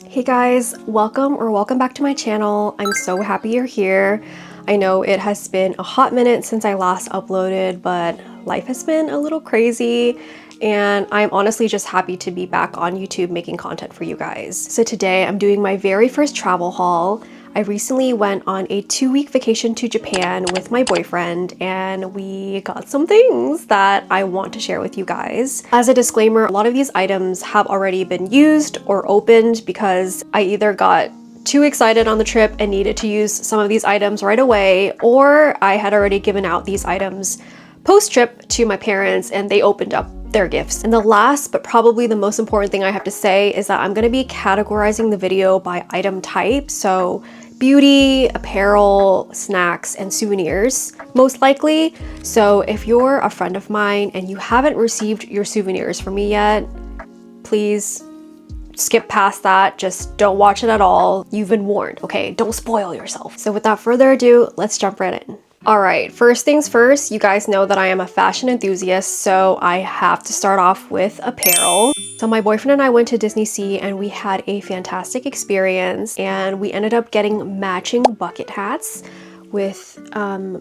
Hey guys, welcome back to my channel. I'm so happy you're here. I know it has been a hot minute since I last uploaded, but life has been a little crazy and I'm honestly just happy to be back on YouTube making content for you guys. So today I'm doing my very first travel haul. I recently went on a 2-week vacation to Japan with my boyfriend and we got some things that I want to share with you guys. As a disclaimer, a lot of these items have already been used or opened because I either got too excited on the trip and needed to use some of these items right away, or I had already given out these items post-trip to my parents and they opened up their gifts. And the last but probably the most important thing I have to say is that I'm going to be categorizing the video by item type. So beauty, apparel, snacks, and souvenirs, most likely. So if you're a friend of mine and you haven't received your souvenirs from me yet, please skip past that. Just don't watch it at all. You've been warned, okay? Don't spoil yourself. So without further ado, let's jump right in. All right, first things first, you guys know that I am a fashion enthusiast, so I have to start off with apparel. So my boyfriend and I went to Disney Sea and we had a fantastic experience and we ended up getting matching bucket hats with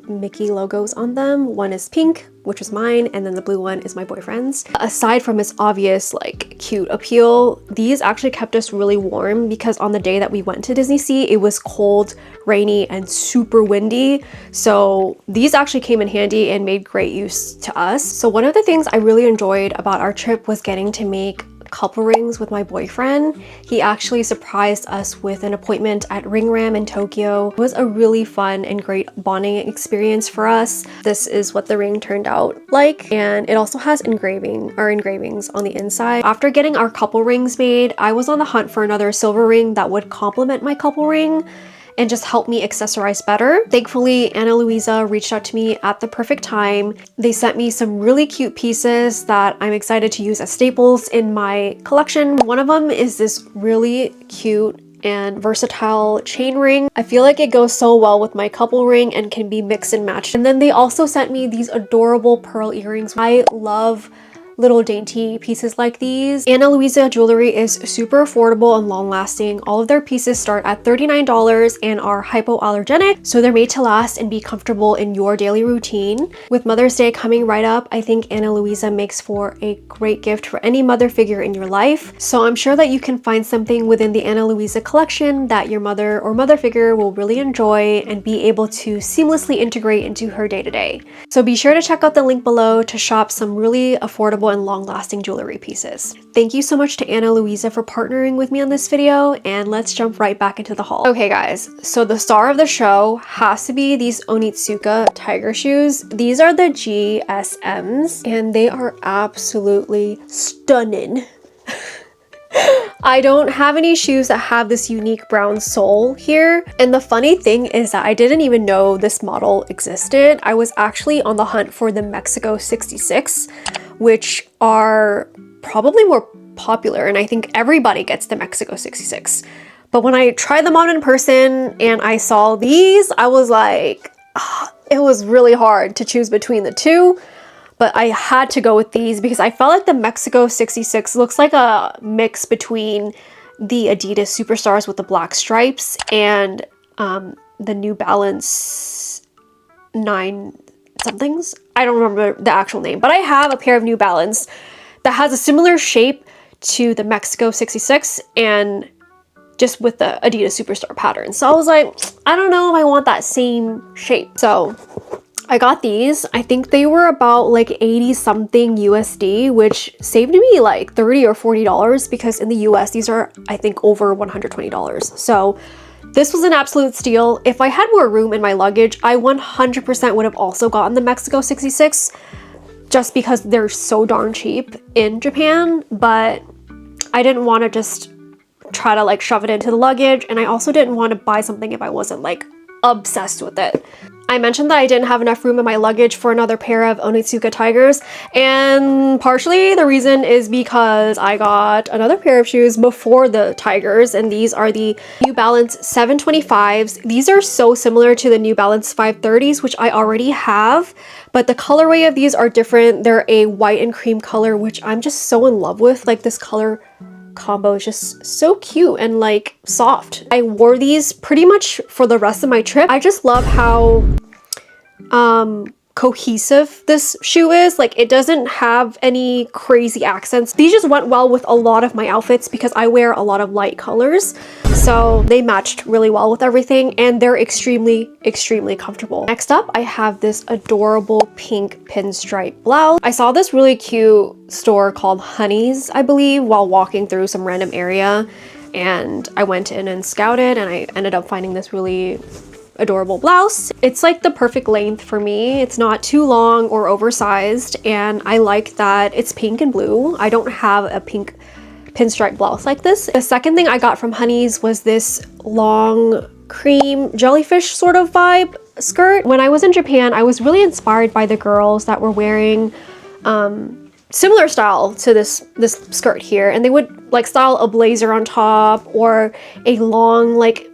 Mickey logos on them. One is pink, which is mine, and then the blue one is my boyfriend's. Aside from its obvious like cute appeal, these actually kept us really warm because on the day that we went to Disney Sea, it was cold, rainy, and super windy. So these actually came in handy and made great use to us. So one of the things I really enjoyed about our trip was getting to make couple rings with my boyfriend. He actually surprised us with an appointment at Ring Ram in Tokyo. It was a really fun and great bonding experience for us. This is what the ring turned out like, and it also has engravings on the inside. After getting our couple rings made, I was on the hunt for another silver ring that would complement my couple ring and just help me accessorize better. Thankfully, Luisa reached out to me at the perfect time. They sent me some really cute pieces that I'm excited to use as staples in my collection. One of them is this really cute and versatile chain ring. I feel like it goes so well with my couple ring and can be mixed and matched. And then they also sent me these adorable pearl earrings. I love little dainty pieces like these. Luisa jewelry is super affordable and long-lasting. All of their pieces start at $39 and are hypoallergenic, so they're made to last and be comfortable in your daily routine. With Mother's Day coming right up, I think Luisa makes for a great gift for any mother figure in your life. So I'm sure that you can find something within the Luisa collection that your mother or mother figure will really enjoy and be able to seamlessly integrate into her day-to-day. So be sure to check out the link below to shop some really affordable and long-lasting jewelry pieces. Thank you so much to Luisa for partnering with me on this video, and let's jump right back into the haul. Okay guys, so the star of the show has to be these Onitsuka tiger shoes. These are the GSMs and they are absolutely stunning. I don't have any shoes that have this unique brown sole here. And the funny thing is that I didn't even know this model existed. I was actually on the hunt for the Mexico 66, which are probably more popular. And I think everybody gets the Mexico 66. But when I tried them on in person and I saw these, I was like, it was really hard to choose between the two. But I had to go with these because I felt like the Mexico 66 looks like a mix between the Adidas Superstars with the black stripes and the New Balance 9 somethings. I don't remember the actual name, but I have a pair of New Balance that has a similar shape to the Mexico 66 and just with the Adidas Superstar pattern. So I was like, I don't know if I want that same shape. So I got these. I think they were about like 80 something USD, which saved me like $30 or $40 because in the US these are I think over $120. So this was an absolute steal. If I had more room in my luggage, I 100% would have also gotten the Mexico 66 just because they're so darn cheap in Japan, but I didn't want to just try to like shove it into the luggage, and I also didn't want to buy something if I wasn't like obsessed with it. I mentioned that I didn't have enough room in my luggage for another pair of Onitsuka Tigers, and partially the reason is because I got another pair of shoes before the Tigers, and these are the New Balance 725s. These are so similar to the New Balance 530s, which I already have, but the colorway of these are different. They're a white and cream color, which I'm just so in love with. Like, this color combo is just so cute and like soft. I wore these pretty much for the rest of my trip. I just love how cohesive this shoe is. Like, it doesn't have any crazy accents. These just went well with a lot of my outfits because I wear a lot of light colors, so they matched really well with everything, and they're extremely comfortable. Next up, I have this adorable pink pinstripe blouse. I saw this really cute store called Honey's, I believe, while walking through some random area, and I went in and scouted, and I ended up finding this really adorable blouse. It's like the perfect length for me. It's not too long or oversized, and I like that it's pink and blue. I don't have a pink pinstripe blouse like this. The second thing I got from Honey's was this long cream jellyfish sort of vibe skirt. When I was in Japan, I was really inspired by the girls that were wearing similar style to this skirt here, and they would like style a blazer on top or a long like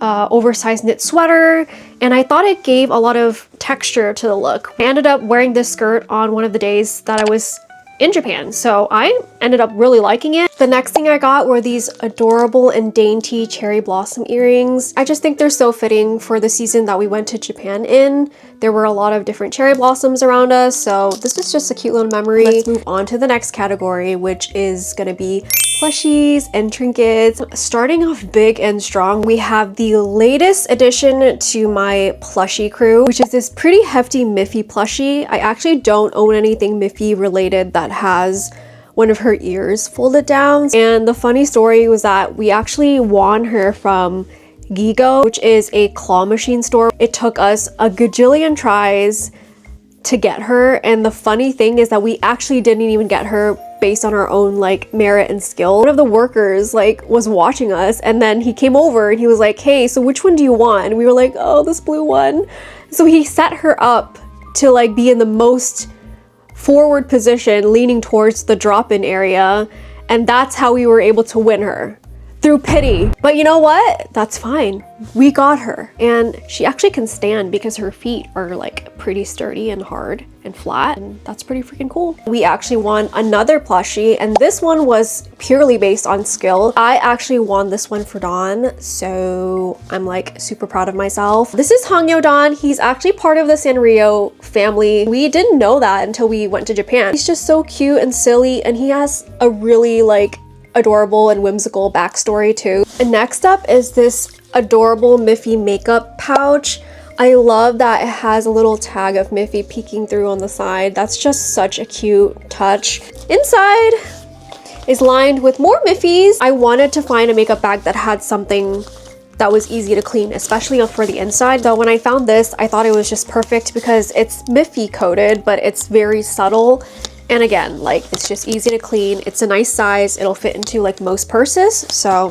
oversized knit sweater, and I thought it gave a lot of texture to the look. I ended up wearing this skirt on one of the days that I was in Japan, so I ended up really liking it. The next thing I got were these adorable and dainty cherry blossom earrings. I just think they're so fitting for the season that we went to Japan in. There were a lot of different cherry blossoms around us, so this is just a cute little memory. Let's move on to the next category, which is gonna be plushies and trinkets. Starting off big and strong, we have the latest addition to my plushie crew, which is this pretty hefty Miffy plushie. I actually don't own anything Miffy related that has one of her ears folded down, and the funny story was that we actually won her from Gigo, which is a claw machine store. It took us a gajillion tries to get her, and the funny thing is that we actually didn't even get her based on our own like merit and skill. One of the workers like was watching us, and then he came over and he was like, "Hey, so which one do you want?" And we were like, "Oh, this blue one." So he set her up to like be in the most forward position, leaning towards the drop-in area, and that's how we were able to win her, through pity. But you know what? That's fine. We got her, and she actually can stand because her feet are like pretty sturdy and hard and flat, and that's pretty freaking cool. We actually won another plushie, and this one was purely based on skill. I actually won this one for Dawn, so I'm like super proud of myself. This is Hangyo Dawn. He's actually part of the Sanrio family. We didn't know that until we went to Japan. He's just so cute and silly, and he has a really like adorable and whimsical backstory too. And next up is this adorable Miffy makeup pouch. I love that it has a little tag of Miffy peeking through on the side. That's just such a cute touch. Inside is lined with more Miffys. I wanted to find a makeup bag that had something that was easy to clean, especially for the inside. So when I found this, I thought it was just perfect because it's Miffy coated, but it's very subtle. And again, like, it's just easy to clean. It's a nice size. It'll fit into like most purses, so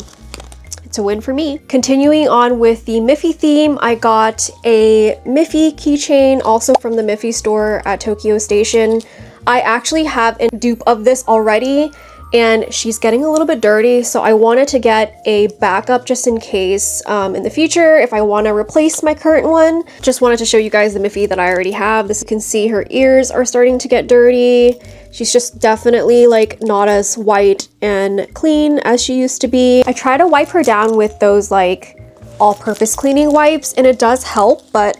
it's a win for me. Continuing on with the Miffy theme, I got a Miffy keychain, also from the Miffy store at Tokyo Station. I actually have a dupe of this already, and she's getting a little bit dirty, so I wanted to get a backup just in case in the future if I want to replace my current one. Just wanted to show you guys the Miffy that I already have. This, you can see her ears are starting to get dirty. She's just definitely like not as white and clean as she used to be. I try to wipe her down with those like all-purpose cleaning wipes, and it does help, but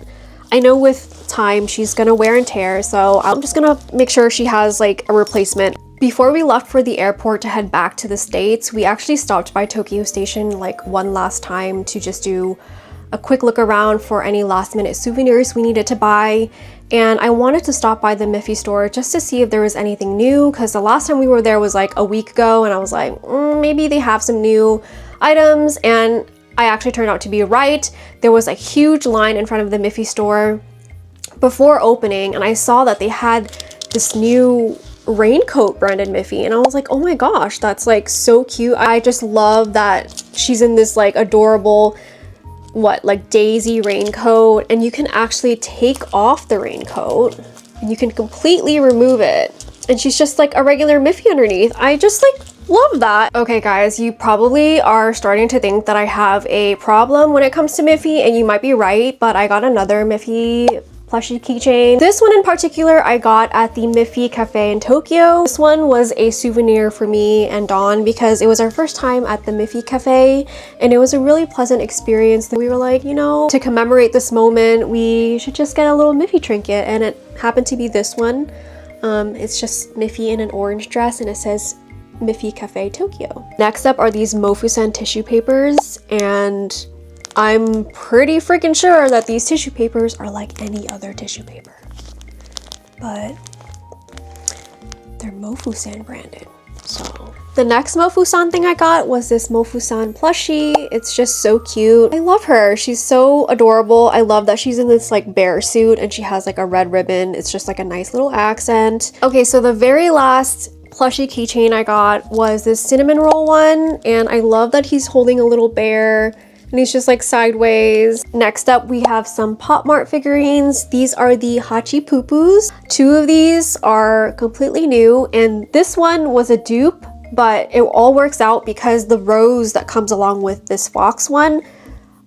I know with time she's gonna wear and tear, so I'm just gonna make sure she has like a replacement. Before we left for the airport to head back to the States, we actually stopped by Tokyo Station like one last time to just do a quick look around for any last minute souvenirs we needed to buy. And I wanted to stop by the Miffy store just to see if there was anything new, because the last time we were there was like a week ago, and I was like, maybe they have some new items, and I actually turned out to be right. There was a huge line in front of the Miffy store before opening, and I saw that they had this new raincoat branded Miffy, and I was like, oh my gosh, that's like so cute. I just love that she's in this like adorable like daisy raincoat, and you can actually take off the raincoat and you can completely remove it, and she's just like a regular Miffy underneath. I just like love that. Okay guys, you probably are starting to think that I have a problem when it comes to Miffy, and you might be right, but I got another Miffy plushie keychain. This one in particular I got at the Miffy Cafe in Tokyo. This one was a souvenir for me and Dawn because it was our first time at the Miffy Cafe and it was a really pleasant experience. We were like, you know, to commemorate this moment, we should just get a little Miffy trinket, and it happened to be this one. It's just Miffy in an orange dress and it says Miffy Cafe Tokyo. Next up are these Mofusen tissue papers, and I'm pretty freaking sure that these tissue papers are like any other tissue paper, but they're Mofusen branded. So the next Mofusen thing I got was this Mofusen plushie. It's just so cute. I love her. She's so adorable. I love that she's in this like bear suit and she has like a red ribbon. It's just like a nice little accent. Okay, so the very last plushie keychain I got was this cinnamon roll one, and I love that he's holding a little bear and he's just like sideways. Next up, we have some Pop Mart figurines. These are the Hachi Pupus. Two of these are completely new, and this one was a dupe, but it all works out because the rose that comes along with this fox one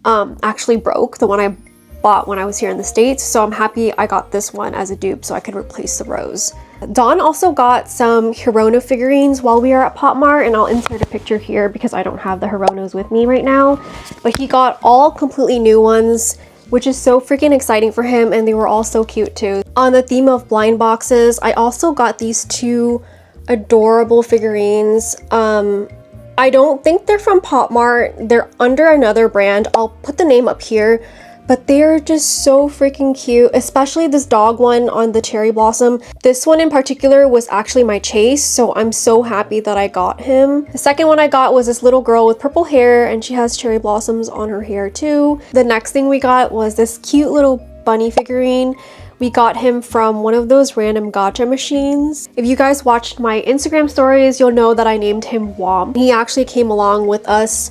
actually broke, the one I bought when I was here in the States. So I'm happy I got this one as a dupe so I could replace the rose. Dawn also got some Hirono figurines while we are at Pop Mart, and I'll insert a picture here because I don't have the Hironos with me right now. But he got all completely new ones, which is so freaking exciting for him, and they were all so cute too. On the theme of blind boxes, I also got these two adorable figurines. I don't think they're from Pop Mart. They're under another brand. I'll put the name up here. But they're just so freaking cute, especially this dog one on the cherry blossom. This one in particular was actually my chase, so I'm so happy that I got him. The second one I got was this little girl with purple hair, and she has cherry blossoms on her hair too. The next thing we got was this cute little bunny figurine. We got him from one of those random gacha machines. If you guys watched my Instagram stories, you'll know that I named him Womp. He actually came along with us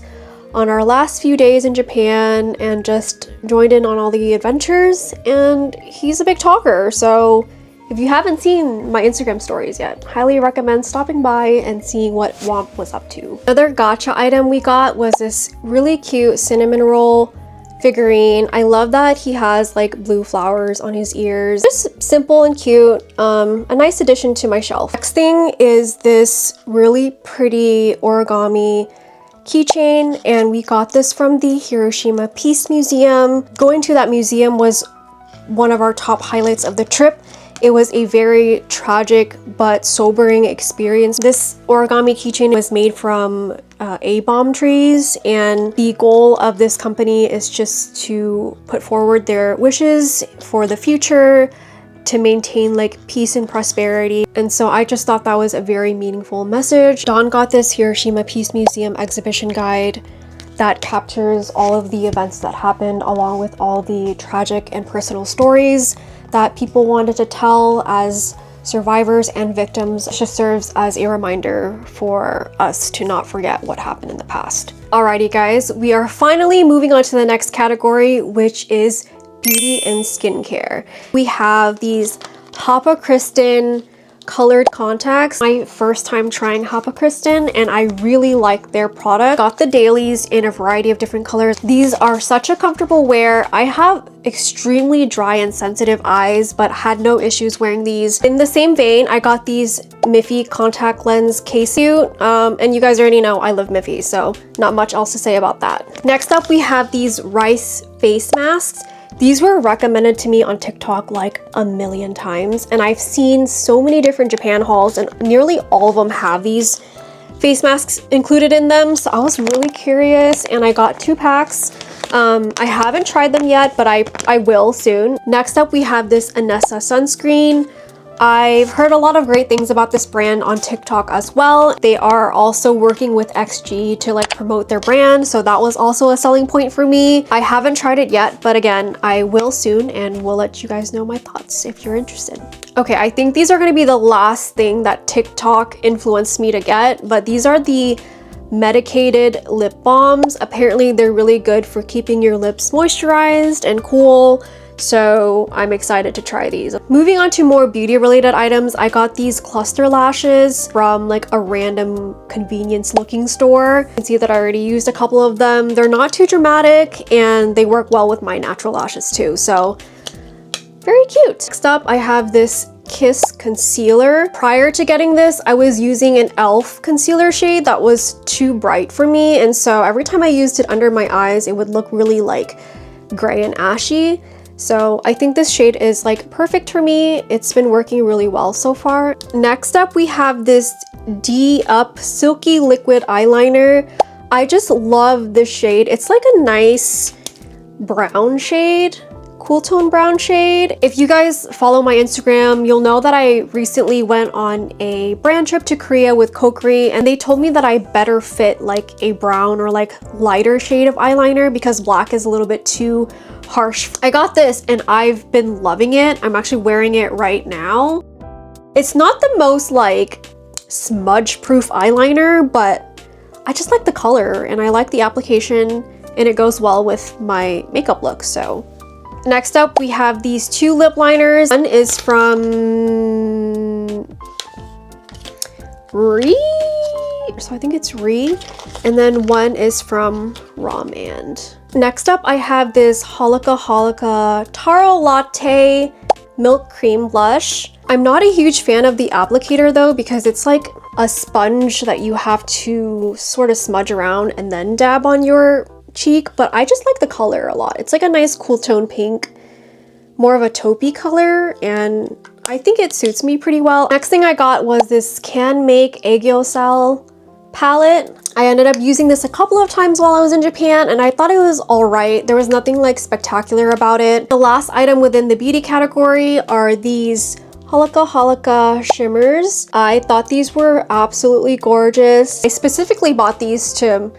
on our last few days in Japan and just joined in on all the adventures, and he's a big talker, so if you haven't seen my Instagram stories yet, highly recommend stopping by and seeing what Womp was up to. Another gacha item we got was this really cute cinnamon roll figurine. I love that he has like blue flowers on his ears. Just simple and cute, a nice addition to my shelf. Next thing is this really pretty origami keychain, and we got this from the Hiroshima Peace Museum. Going to that museum was one of our top highlights of the trip. It was a very tragic but sobering experience. This origami keychain was made from A-bomb trees, and the goal of this company is just to put forward their wishes for the future, to maintain like peace and prosperity. And so I just thought that was a very meaningful message. Dawn got this Hiroshima Peace Museum exhibition guide that captures all of the events that happened, along with all the tragic and personal stories that people wanted to tell as survivors and victims. It just serves as a reminder for us to not forget what happened in the past. Alrighty guys, we are finally moving on to the next category, which is beauty and skincare. We have these Hapa Kristen colored contacts. My first time trying Hapa Kristen, and I really like their product. Got the dailies in a variety of different colors. These are such a comfortable wear. I have extremely dry and sensitive eyes, but had no issues wearing these. In the same vein, I got these Miffy contact lens case suit, and you guys already know I love Miffy, so not much else to say about that. Next up, we have these rice face masks. These were recommended to me on TikTok like a million times, and I've seen so many different Japan hauls, and nearly all of them have these face masks included in them. So I was really curious, and I got 2 packs. I haven't tried them yet, but I will soon. Next up, we have this Anessa sunscreen. I've heard a lot of great things about this brand on TikTok as well. They are also working with XG to like promote their brand, so that was also a selling point for me. I haven't tried it yet, but again, I will soon, and will let you guys know my thoughts if you're interested. Okay, I think these are going to be the last thing that TikTok influenced me to get, but these are the medicated lip balms. Apparently they're really good for keeping your lips moisturized and cool, so I'm excited to try these. Moving on to more beauty related items, I got these cluster lashes from like a random convenience looking store. You can see that I already used a couple of them. They're not too dramatic, and they work well with my natural lashes too, so Very cute. Next up, I have this Kiss concealer. Prior to getting this, I was using an e.l.f. concealer shade that was too bright for me, and so every time I used it under my eyes, it would look really like gray and ashy. So I think this shade is like perfect for me. It's been working really well so far. Next up, we have this D Up Silky Liquid Eyeliner. I just love this shade. It's like a nice brown shade. Cool tone brown shade. If you guys follow my Instagram, you'll know that I recently went on a brand trip to Korea with Kokri, and they told me that I better fit like a brown or like lighter shade of eyeliner because black is a little bit too harsh. I got this and I've been loving it. I'm actually wearing it right now. It's not the most like smudge proof eyeliner, but I just like the color and I like the application and it goes well with my makeup look. So next up, we have these two lip liners. One is from so I think it's Ree, and then one is from Romand. Next up, I have this Holika Taro Latte Milk Cream Blush. I'm not a huge fan of the applicator though, because it's like a sponge that you have to sort of smudge around and then dab on your cheek, but I just like the color a lot. It's like a nice cool tone pink, more of a taupey color, and I think it suits me pretty well. Next thing I got was this Can Make Aegyosal palette. I ended up using this a couple of times while I was in Japan and I thought it was alright. There was nothing like spectacular about it. The last item within the beauty category are these Holika shimmers. I thought these were absolutely gorgeous. I specifically bought these to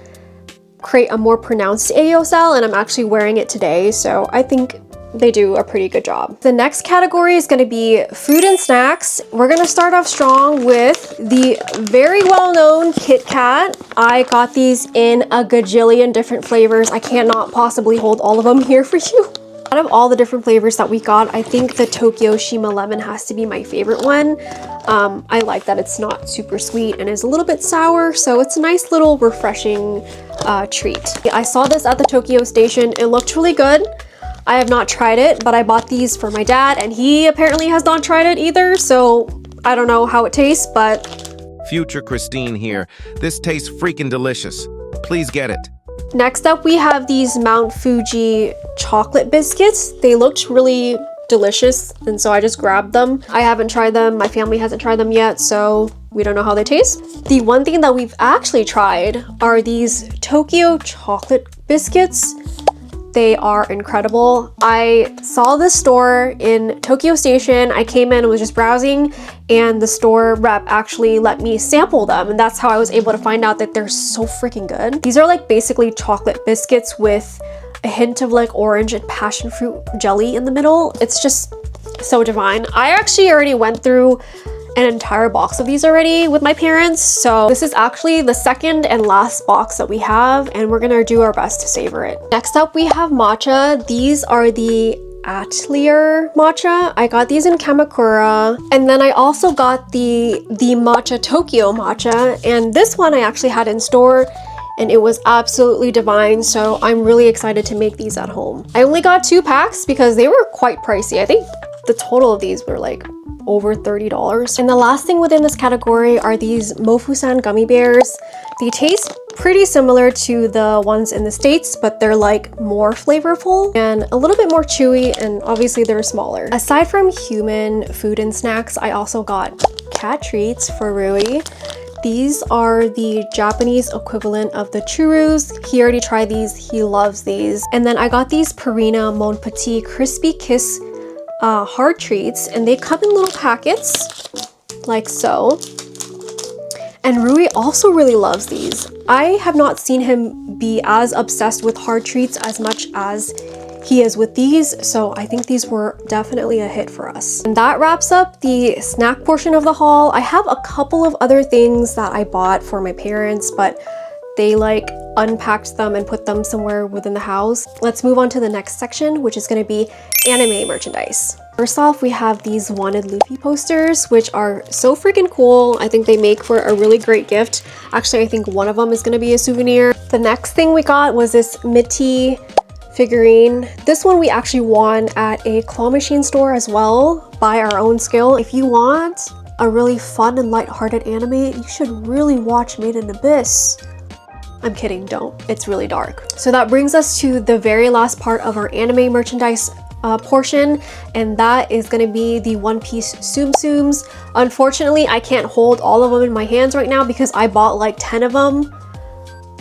create a more pronounced aegyosal, and I'm actually wearing it today, so I think they do a pretty good job. The next category is going to be food and snacks. We're going to start off strong with the very well-known Kit Kat. I got these in a gajillion different flavors. I cannot possibly hold all of them here for you. Out of all the different flavors that we got, I think the Tokyo Shima Lemon has to be my favorite one. I like that it's not super sweet and is a little bit sour, so it's a nice little refreshing treat. I saw this at the Tokyo station. It looked really good. I have not tried it, but I bought these for my dad and he apparently has not tried it either, so I don't know how it tastes, but... Future Christine here. This tastes freaking delicious. Please get it. Next up, we have these Mount Fuji chocolate biscuits. They looked really delicious, and so I just grabbed them. I haven't tried them. My family hasn't tried them yet, so we don't know how they taste. The one thing that we've actually tried are these Tokyo chocolate biscuits. They are incredible. I saw this store in Tokyo Station. I came in and was just browsing, and the store rep actually let me sample them, and that's how I was able to find out that they're so freaking good. These are like basically chocolate biscuits with a hint of like orange and passion fruit jelly in the middle. It's just so divine. I actually already went through an entire box of these already with my parents, so this is actually the second and last box that we have, and we're gonna do our best to savor it. Next up, we have matcha. These are the Atelier matcha. I got these in Kamakura, and then I also got the matcha Tokyo matcha, and this one I actually had in store and it was absolutely divine, so I'm really excited to make these at home. I only got 2 packs because they were quite pricey. I think the total of these were like over $30. And the last thing within this category are these Mofusan gummy bears. They taste pretty similar to the ones in the States, but they're like more flavorful and a little bit more chewy, and obviously they're smaller. Aside from human food and snacks, I also got cat treats for Rui. These are the Japanese equivalent of the churros. He already tried these, he loves these. And then I got these Purina Mon Petit Crispy Kiss hard treats, and they come in little packets like so. And Rui also really loves these. I have not seen him be as obsessed with hard treats as much as he is with these, so I think these were definitely a hit for us. And that wraps up the snack portion of the haul. I have a couple of other things that I bought for my parents, but they like unpacked them and put them somewhere within the house. Let's move on to the next section, which is going to be anime merchandise. First off, we have these Wanted Luffy posters, which are so freaking cool. I think they make for a really great gift. Actually, I think one of them is going to be a souvenir. The next thing we got was this Mitty figurine. This one we actually won at a claw machine store as well by our own skill. If you want a really fun and lighthearted anime, you should really watch Made in Abyss. I'm kidding, don't. It's really dark. So that brings us to the very last part of our anime merchandise portion, and that is going to be the One Piece Tsum Tsums. Unfortunately, I can't hold all of them in my hands right now because I bought like 10 of them,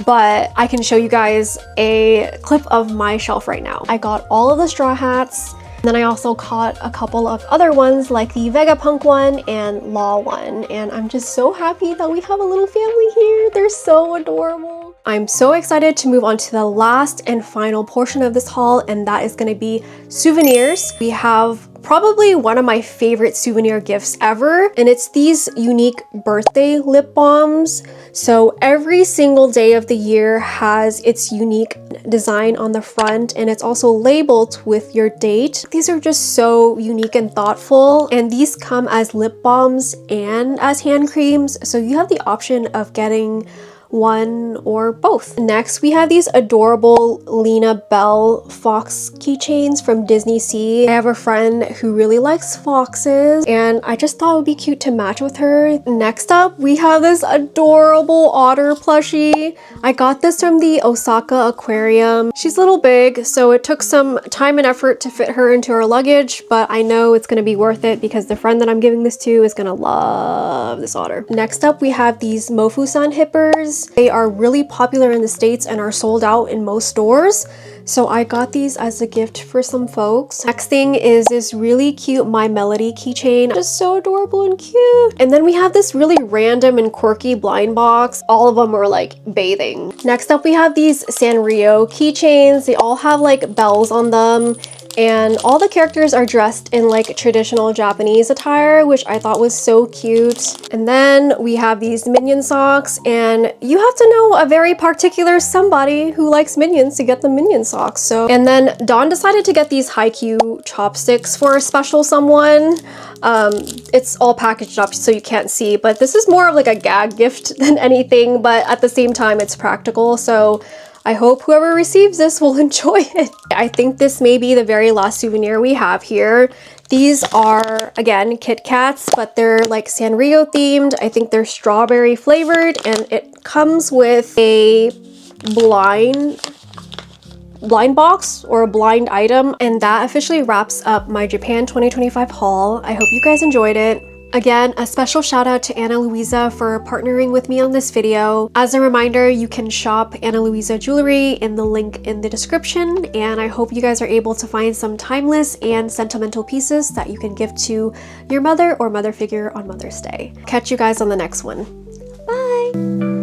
but I can show you guys a clip of my shelf right now. I got all of the Straw Hats, and then I also caught a couple of other ones like the Vegapunk one and Law one, and I'm just so happy that we have a little family here. They're so adorable. I'm so excited to move on to the last and final portion of this haul, and that is going to be souvenirs. We have probably one of my favorite souvenir gifts ever, and it's these unique birthday lip balms. So every single day of the year has its unique design on the front, and it's also labeled with your date. These are just so unique and thoughtful, and these come as lip balms and as hand creams, so you have the option of getting one or both. Next, we have these adorable Lena Bell fox keychains from Disney Sea. I have a friend who really likes foxes, and I just thought it would be cute to match with her. Next up, we have this adorable otter plushie. I got this from the Osaka Aquarium. She's a little big, so it took some time and effort to fit her into her luggage, but I know it's gonna be worth it because the friend that I'm giving this to is gonna love this otter. Next up, we have these Mofu-san hippers. They are really popular in the States and are sold out in most stores, so I got these as a gift for some folks. Next thing is this really cute My Melody keychain. Just so adorable and cute. And then we have this really random and quirky blind box. All of them are like bathing. Next up, we have these Sanrio keychains. They all have like bells on them, and all the characters are dressed in like traditional Japanese attire, which I thought was so cute. And then we have these Minion socks, and you have to know a very particular somebody who likes Minions to get the Minion socks. So, and then Dawn decided to get these Haikyuu chopsticks for a special someone. It's all packaged up so you can't see, but this is more of like a gag gift than anything, but at the same time it's practical, so I hope whoever receives this will enjoy it. I think this may be the very last souvenir we have here. These are, again, Kit Kats, but they're like Sanrio themed. I think they're strawberry flavored, and it comes with a blind box or a blind item. And that officially wraps up my Japan 2025 haul. I hope you guys enjoyed it. Again, a special shout out to Ana Luisa for partnering with me on this video. As a reminder, you can shop Ana Luisa jewelry in the link in the description, and I hope you guys are able to find some timeless and sentimental pieces that you can give to your mother or mother figure on Mother's Day. Catch you guys on the next one. Bye!